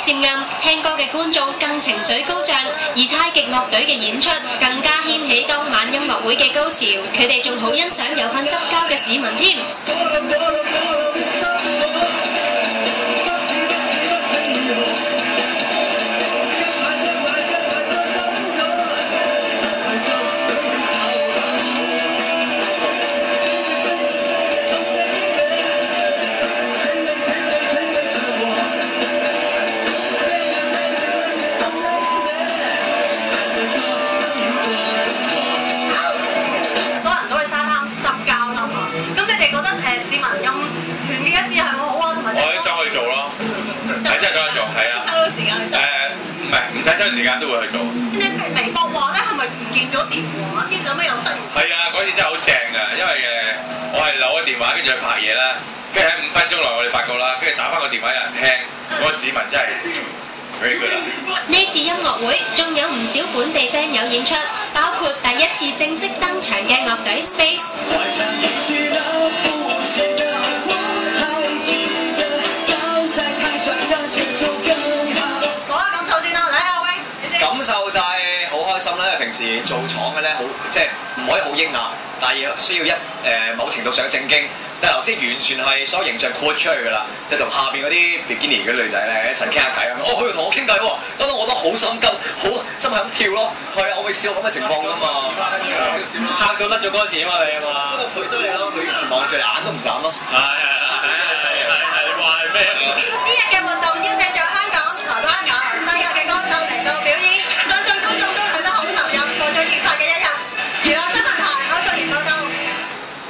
尖暗，聽歌嘅觀眾更情緒高漲，而太極樂隊嘅演出更加掀起當晚音樂會嘅高潮，佢哋仲好欣賞有份執交嘅市民添。抽時間都會去做。你微博話咧係咪唔見咗電話？跟住有咩有突然？係啊，嗰次真係好正㗎，因為我係留個電話跟住去拍嘢啦，跟住喺5分鐘內我哋發覺啦，跟住打翻個電話有人聽，嗰個市民真係 very good 啦。呢次音樂會仲有唔少本地 band 友演出，包括第一次正式登場嘅樂隊 Space。感受就係好開心啦，因為平時做廠嘅咧好即係唔可以好英雅，但係需要某程度上正經。但係頭先完全係所有形象豁出去㗎啦，即係同下邊嗰啲 bikini 嗰啲女仔咧一齊傾下偈咁。佢同我傾偈喎，搞到我覺得好心急，好心係咁跳咯。係啊，我未試過咁嘅情況㗎嘛。嚇到甩咗歌詞啊嘛你啊嘛。佢衰你咯，佢完全望住你眼都唔眨咯。係。